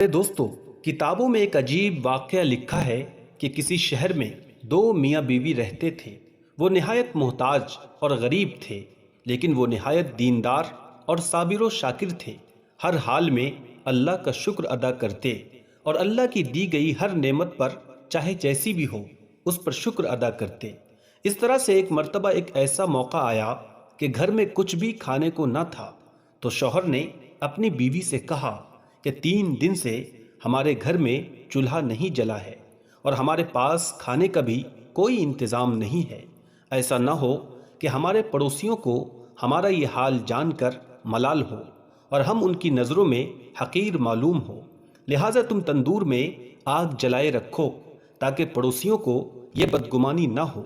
میرے دوستو، کتابوں میں ایک عجیب واقعہ لکھا ہے کہ کسی شہر میں دو میاں بیوی رہتے تھے۔ وہ نہایت محتاج اور غریب تھے، لیکن وہ نہایت دیندار اور صابر و شاکر تھے۔ ہر حال میں اللہ کا شکر ادا کرتے اور اللہ کی دی گئی ہر نعمت پر چاہے جیسی بھی ہو اس پر شکر ادا کرتے۔ اس طرح سے ایک مرتبہ ایک ایسا موقع آیا کہ گھر میں کچھ بھی کھانے کو نہ تھا، تو شوہر نے اپنی بیوی سے کہا کہ 3 دن سے ہمارے گھر میں چولہا نہیں جلا ہے اور ہمارے پاس کھانے کا بھی کوئی انتظام نہیں ہے۔ ایسا نہ ہو کہ ہمارے پڑوسیوں کو ہمارا یہ حال جان کر ملال ہو اور ہم ان کی نظروں میں حقیر معلوم ہو، لہٰذا تم تندور میں آگ جلائے رکھو تاکہ پڑوسیوں کو یہ بدگمانی نہ ہو۔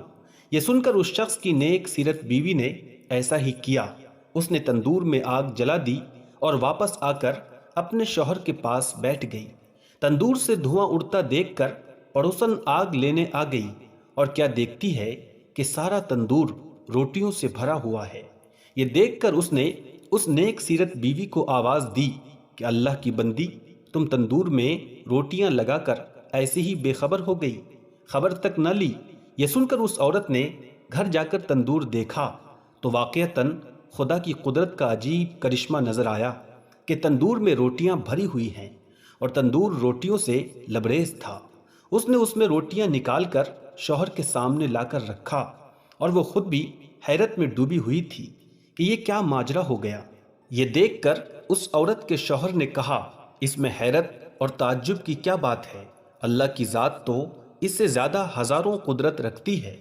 یہ سن کر اس شخص کی نیک سیرت بیوی نے ایسا ہی کیا۔ اس نے تندور میں آگ جلا دی اور واپس آ کر اپنے شوہر کے پاس بیٹھ گئی۔ تندور سے دھواں اڑتا دیکھ کر پڑوسن آگ لینے آ گئی اور کیا دیکھتی ہے کہ سارا تندور روٹیوں سے بھرا ہوا ہے۔ یہ دیکھ کر اس نے اس نیک سیرت بیوی کو آواز دی کہ اللہ کی بندی، تم تندور میں روٹیاں لگا کر ایسے ہی بے خبر ہو گئی، خبر تک نہ لی۔ یہ سن کر اس عورت نے گھر جا کر تندور دیکھا تو واقعتاً خدا کی قدرت کا عجیب کرشمہ نظر آیا کہ تندور میں روٹیاں بھری ہوئی ہیں اور تندور روٹیوں سے لبریز تھا۔ اس نے اس میں روٹیاں نکال کر شوہر کے سامنے لا کر رکھا اور وہ خود بھی حیرت میں ڈوبی ہوئی تھی کہ یہ کیا ماجرا ہو گیا۔ یہ دیکھ کر اس عورت کے شوہر نے کہا، اس میں حیرت اور تعجب کی کیا بات ہے؟ اللہ کی ذات تو اس سے زیادہ ہزاروں قدرت رکھتی ہے۔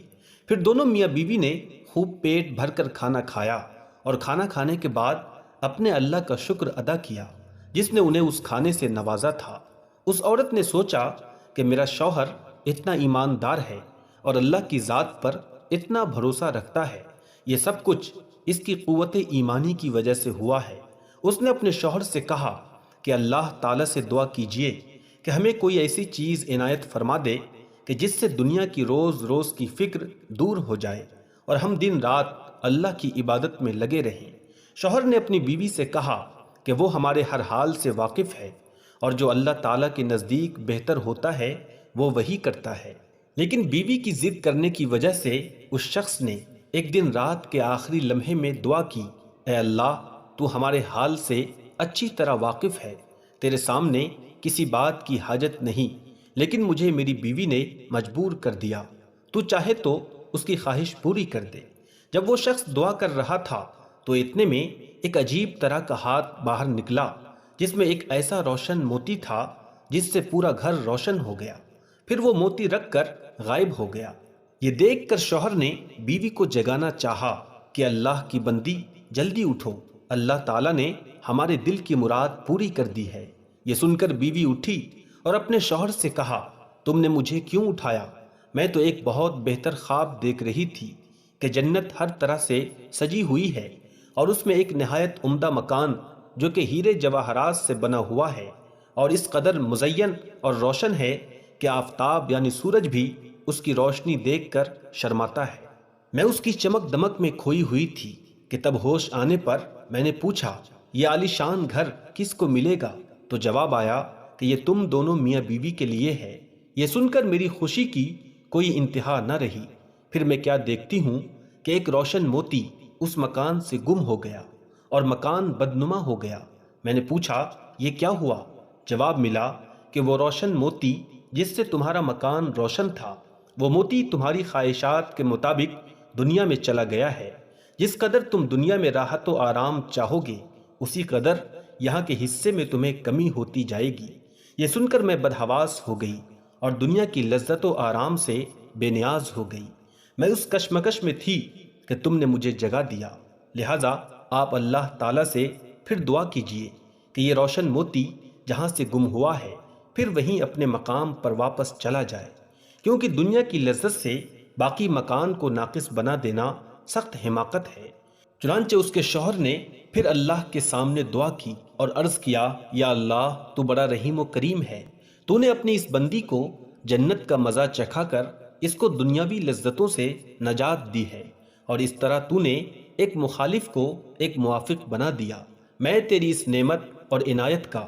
پھر دونوں میاں بیوی نے خوب پیٹ بھر کر کھانا کھایا اور کھانا کھانے کے بعد اپنے اللہ کا شکر ادا کیا جس نے انہیں اس کھانے سے نوازا تھا۔ اس عورت نے سوچا کہ میرا شوہر اتنا ایماندار ہے اور اللہ کی ذات پر اتنا بھروسہ رکھتا ہے، یہ سب کچھ اس کی قوت ایمانی کی وجہ سے ہوا ہے۔ اس نے اپنے شوہر سے کہا کہ اللہ تعالیٰ سے دعا کیجئے کہ ہمیں کوئی ایسی چیز عنایت فرما دے کہ جس سے دنیا کی روز روز کی فکر دور ہو جائے اور ہم دن رات اللہ کی عبادت میں لگے رہیں۔ شوہر نے اپنی بیوی سے کہا کہ وہ ہمارے ہر حال سے واقف ہے اور جو اللہ تعالیٰ کے نزدیک بہتر ہوتا ہے وہ وہی کرتا ہے۔ لیکن بیوی کی ضد کرنے کی وجہ سے اس شخص نے ایک دن رات کے آخری لمحے میں دعا کی، اے اللہ، تو ہمارے حال سے اچھی طرح واقف ہے، تیرے سامنے کسی بات کی حاجت نہیں، لیکن مجھے میری بیوی نے مجبور کر دیا، تو چاہے تو اس کی خواہش پوری کر دے۔ جب وہ شخص دعا کر رہا تھا تو اتنے میں ایک عجیب طرح کا ہاتھ باہر نکلا جس میں ایک ایسا روشن موتی تھا جس سے پورا گھر روشن ہو گیا، پھر وہ موتی رکھ کر غائب ہو گیا۔ یہ دیکھ کر شوہر نے بیوی کو جگانا چاہا کہ اللہ کی بندی، جلدی اٹھو، اللہ تعالیٰ نے ہمارے دل کی مراد پوری کر دی ہے۔ یہ سن کر بیوی اٹھی اور اپنے شوہر سے کہا، تم نے مجھے کیوں اٹھایا؟ میں تو ایک بہت بہتر خواب دیکھ رہی تھی کہ جنت ہر طرح سے سجی ہوئی ہے اور اس میں ایک نہایت عمدہ مکان جو کہ ہیرے جواہرات سے بنا ہوا ہے اور اس قدر مزین اور روشن ہے کہ آفتاب یعنی سورج بھی اس کی روشنی دیکھ کر شرماتا ہے۔ میں اس کی چمک دمک میں کھوئی ہوئی تھی کہ تب ہوش آنے پر میں نے پوچھا، یہ عالی شان گھر کس کو ملے گا؟ تو جواب آیا کہ یہ تم دونوں میاں بیوی کے لیے ہے۔ یہ سن کر میری خوشی کی کوئی انتہا نہ رہی۔ پھر میں کیا دیکھتی ہوں کہ ایک روشن موتی اس مکان سے گم ہو گیا اور مکان بدنما ہو گیا۔ میں نے پوچھا، یہ کیا ہوا؟ جواب ملا کہ وہ روشن موتی جس سے تمہارا مکان روشن تھا، وہ موتی تمہاری خواہشات کے مطابق دنیا میں چلا گیا ہے۔ جس قدر تم دنیا میں راحت و آرام چاہو گے، اسی قدر یہاں کے حصے میں تمہیں کمی ہوتی جائے گی۔ یہ سن کر میں بدحواس ہو گئی اور دنیا کی لذت و آرام سے بے نیاز ہو گئی۔ میں اس کشمکش میں تھی کہ تم نے مجھے جگا دیا، لہٰذا آپ اللہ تعالیٰ سے پھر دعا کیجئے کہ یہ روشن موتی جہاں سے گم ہوا ہے پھر وہیں اپنے مقام پر واپس چلا جائے، کیونکہ دنیا کی لذت سے باقی مکان کو ناقص بنا دینا سخت حماقت ہے۔ چنانچہ اس کے شوہر نے پھر اللہ کے سامنے دعا کی اور عرض کیا، یا اللہ، تو بڑا رحیم و کریم ہے، تو نے اپنی اس بندی کو جنت کا مزہ چکھا کر اس کو دنیاوی لذتوں سے نجات دی ہے، اور اس طرح تو نے ایک مخالف کو ایک موافق بنا دیا۔ میں تیری اس نعمت اور عنایت کا